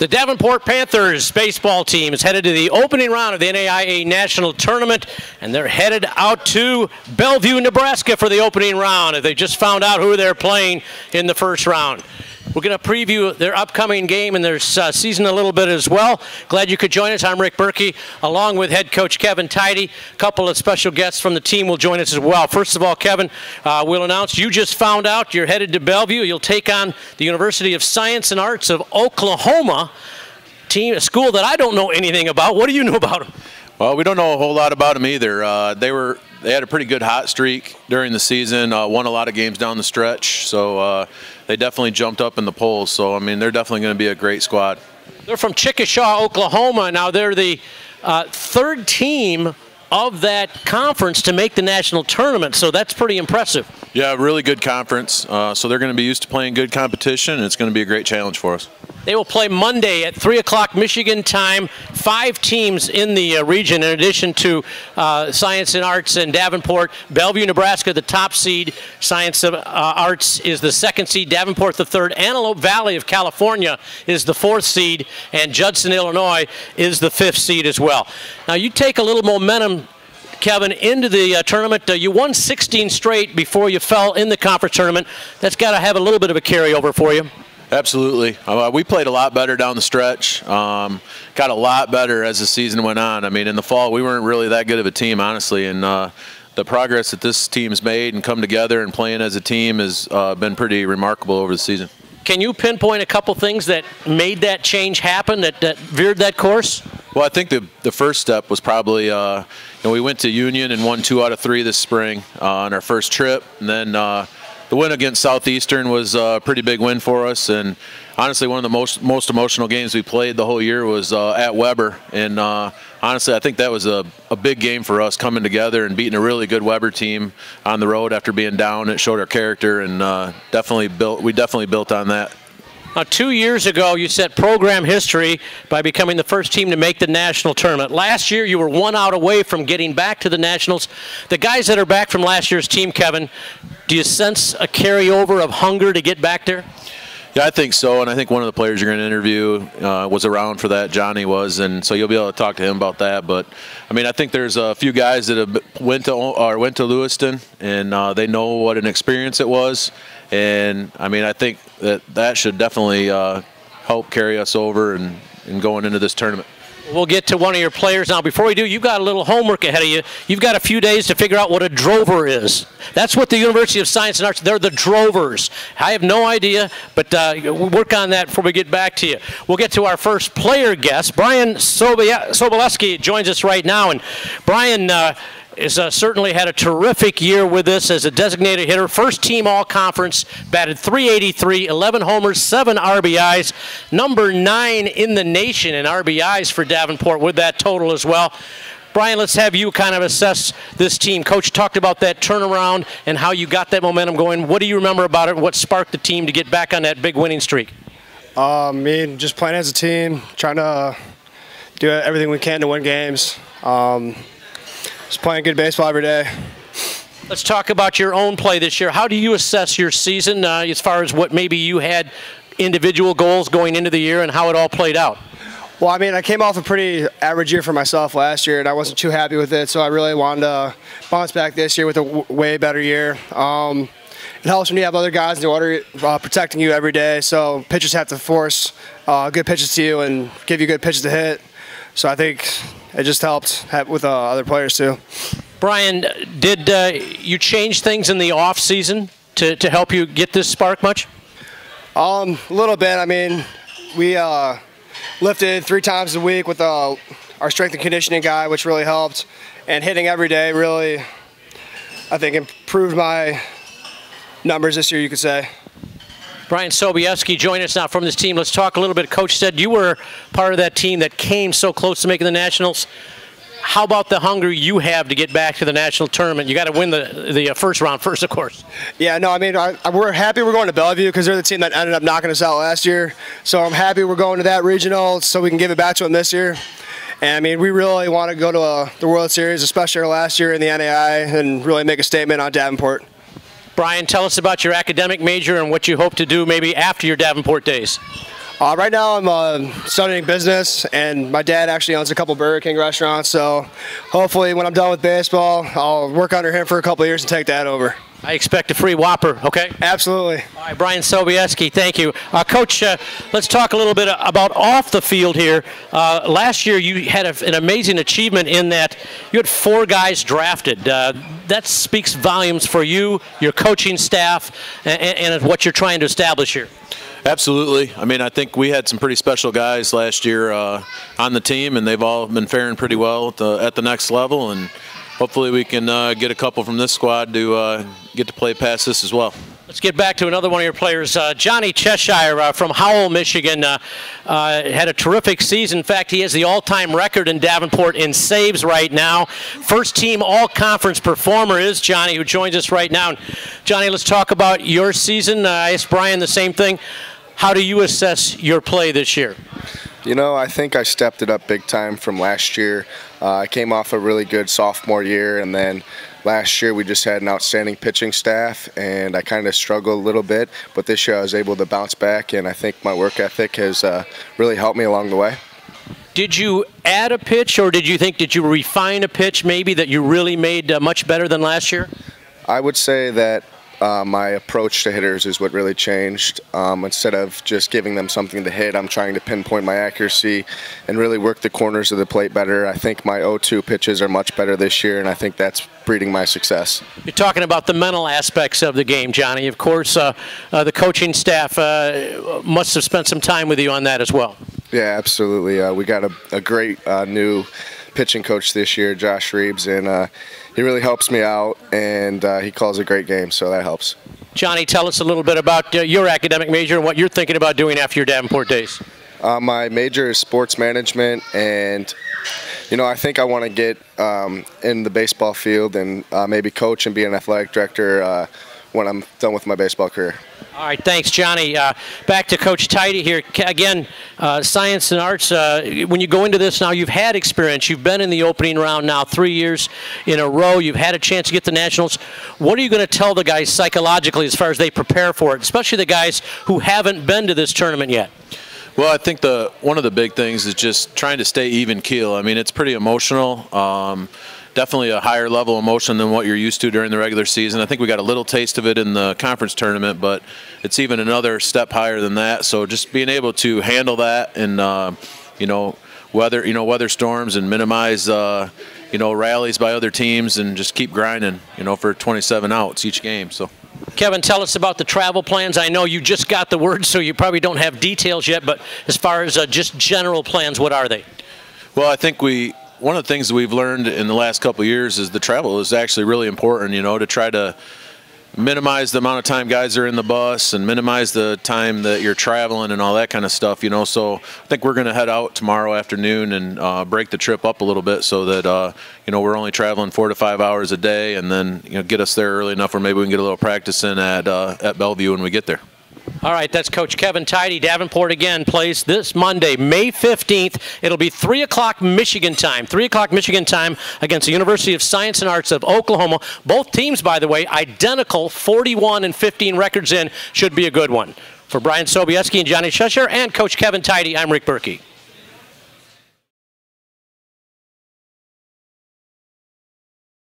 The Davenport Panthers baseball team is headed to the opening round of the NAIA National Tournament, and they're headed out to Bellevue, Nebraska for the opening round. They just found out who they're playing in the first round. We're going to preview their upcoming game and their season a little bit as well. Glad you could join us. I'm Rick Berkey, along with head coach Kevin Tidey. A couple of special guests from the team will join us as well. First of all, Kevin, we'll announce you just found out you're headed to Bellevue. You'll take on the University of Science and Arts of Oklahoma, a school that I don't know anything about. What do you know about them? Well, we don't know a whole lot about them either. They had a pretty good hot streak during the season, won a lot of games down the stretch, so they definitely jumped up in the polls. So, I mean, they're definitely going to be a great squad. They're from Cheshire, Oklahoma. Now, they're the third team of that conference to make the national tournament, so that's pretty impressive. Yeah, really good conference. So they're going to be used to playing good competition, and it's going to be a great challenge for us. They will play Monday at 3 o'clock Michigan time. 5 teams in the region, in addition to Science and Arts and Davenport. Bellevue, Nebraska, the top seed. Science and Arts is the second seed. Davenport, the third. Antelope Valley of California is the fourth seed. And Judson, Illinois is the fifth seed as well. Now, you take a little momentum, Kevin, into the tournament. You won 16 straight before you fell in the conference tournament. That's got to have a little bit of a carryover for you. Absolutely. We played a lot better down the stretch. Got a lot better as the season went on. I mean, in the fall, we weren't really that good of a team, honestly. And the progress that this team's made and come together and playing as a team has been pretty remarkable over the season. Can you pinpoint a couple things that made that change happen, that veered that course? Well, I think the first step was probably, we went to Union and won 2 out of 3 this spring on our first trip. And then the win against Southeastern was a pretty big win for us, and honestly, one of the most emotional games we played the whole year was at Weber. And honestly, I think that was a big game for us, coming together and beating a really good Weber team on the road after being down. It showed our character, and we definitely built on that. Now, 2 years ago, you set program history by becoming the first team to make the national tournament. Last year, you were 1 out away from getting back to the nationals. The guys that are back from last year's team, Kevin, do you sense a carryover of hunger to get back there? Yeah, I think so, and I think one of the players you're going to interview was around for that. Johnny was, and so you'll be able to talk to him about that. But I mean, I think there's a few guys that have went to Lewiston, and they know what an experience it was. And I mean, I think that should definitely help carry us over and going into this tournament. We'll get to one of your players now. Before we do, you've got a little homework ahead of you. You've got a few days to figure out what a drover is. That's what the University of Science and Arts, they're the drovers. I have no idea, but we'll work on that before we get back to you. We'll get to our first player guest. Brian Sobieski joins us right now. And Brian has certainly had a terrific year with us as a designated hitter. First team all-conference, batted .383, 11 homers, 7 RBIs, number 9 in the nation in RBIs for Davenport with that total as well. Brian, let's have you kind of assess this team. Coach talked about that turnaround and how you got that momentum going. What do you remember about it? What sparked the team to get back on that big winning streak? Just playing as a team, trying to do everything we can to win games. Just playing good baseball every day. Let's talk about your own play this year. How do you assess your season as far as what maybe you had individual goals going into the year and how it all played out? Well, I mean, I came off a pretty average year for myself last year, and I wasn't too happy with it, so I really wanted to bounce back this year with a way better year. It helps when you have other guys in the order protecting you every day, so pitchers have to force good pitches to you and give you good pitches to hit. So I think it just helped with other players too. Brian, did you change things in the off season to help you get this spark much? A little bit. I mean, we lifted 3 times a week with our strength and conditioning guy, which really helped. And hitting every day really, I think, improved my numbers this year, you could say. Brian Sobieski joining us now from this team. Let's talk a little bit. Coach said you were part of that team that came so close to making the Nationals. How about the hunger you have to get back to the national tournament? You got to win the first round first, of course. Yeah, no, I mean, we're happy we're going to Bellevue because they're the team that ended up knocking us out last year. So I'm happy we're going to that regional so we can give it back to them this year. And I mean, we really want to go to the World Series, especially last year in the NAIA, and really make a statement on Davenport. Brian, tell us about your academic major and what you hope to do maybe after your Davenport days. Right now I'm studying business, and my dad actually owns a couple Burger King restaurants, so hopefully when I'm done with baseball, I'll work under him for a couple of years and take that over. I expect a free Whopper, okay? Absolutely. All right, Brian Sobieski, thank you. Coach, let's talk a little bit about off the field here. Last year you had an amazing achievement in that you had 4 guys drafted. That speaks volumes for you, your coaching staff, and what you're trying to establish here. Absolutely. I mean, I think we had some pretty special guys last year on the team, and they've all been faring pretty well at the next level. And hopefully we can get a couple from this squad to get to play past this as well. Let's get back to another one of your players, Johnny Cheshire from Howell, Michigan. Had a terrific season. In fact, he has the all-time record in Davenport in saves right now. First-team all-conference performer is Johnny, who joins us right now. Johnny, let's talk about your season. I asked Brian the same thing. How do you assess your play this year? You know, I think I stepped it up big time from last year. I came off a really good sophomore year, and then last year we just had an outstanding pitching staff, and I kind of struggled a little bit, but this year I was able to bounce back, and I think my work ethic has really helped me along the way. Did you add a pitch, or did you refine a pitch maybe that you really made much better than last year? I would say that my approach to hitters is what really changed. Instead of just giving them something to hit, I'm trying to pinpoint my accuracy and really work the corners of the plate better. I think my 0-2 pitches are much better this year, and I think that's breeding my success. You're talking about the mental aspects of the game, Johnny. Of course, the coaching staff must have spent some time with you on that as well. Yeah, absolutely. We got a great new pitching coach this year, Josh Reeves, and he really helps me out, and he calls a great game, so that helps. Johnny, tell us a little bit about your academic major and what you're thinking about doing after your Davenport days. My major is sports management, and you know, I think I want to get in the baseball field and maybe coach and be an athletic director when I'm done with my baseball career. All right, thanks, Johnny. Back to Coach Tidey here. Again, science and arts, when you go into this now, you've had experience. You've been in the opening round now 3 years in a row. You've had a chance to get the Nationals. What are you going to tell the guys psychologically as far as they prepare for it, especially the guys who haven't been to this tournament yet? Well, I think one of the big things is just trying to stay even keel. I mean, it's pretty emotional. Definitely a higher level emotion than what you're used to during the regular season. I think we got a little taste of it in the conference tournament, but it's even another step higher than that. So just being able to handle that and weather storms and minimize rallies by other teams and just keep grinding for 27 outs each game. So. Kevin, tell us about the travel plans. I know you just got the word, so you probably don't have details yet, but as far as just general plans, what are they? Well, I think one of the things that we've learned in the last couple of years is the travel is actually really important, to try to minimize the amount of time guys are in the bus and minimize the time that you're traveling and all that kind of stuff, So I think we're going to head out tomorrow afternoon and break the trip up a little bit so that, we're only traveling 4 to 5 hours a day, and then, get us there early enough where maybe we can get a little practice in at Bellevue when we get there. All right, that's Coach Kevin Tidey. Davenport again plays this Monday, May 15th. It'll be 3 o'clock Michigan time. 3 o'clock Michigan time against the University of Science and Arts of Oklahoma. Both teams, by the way, identical, 41-15 records in. Should be a good one. For Brian Sobieski and Johnny Cheshire and Coach Kevin Tidey, I'm Rick Berkey.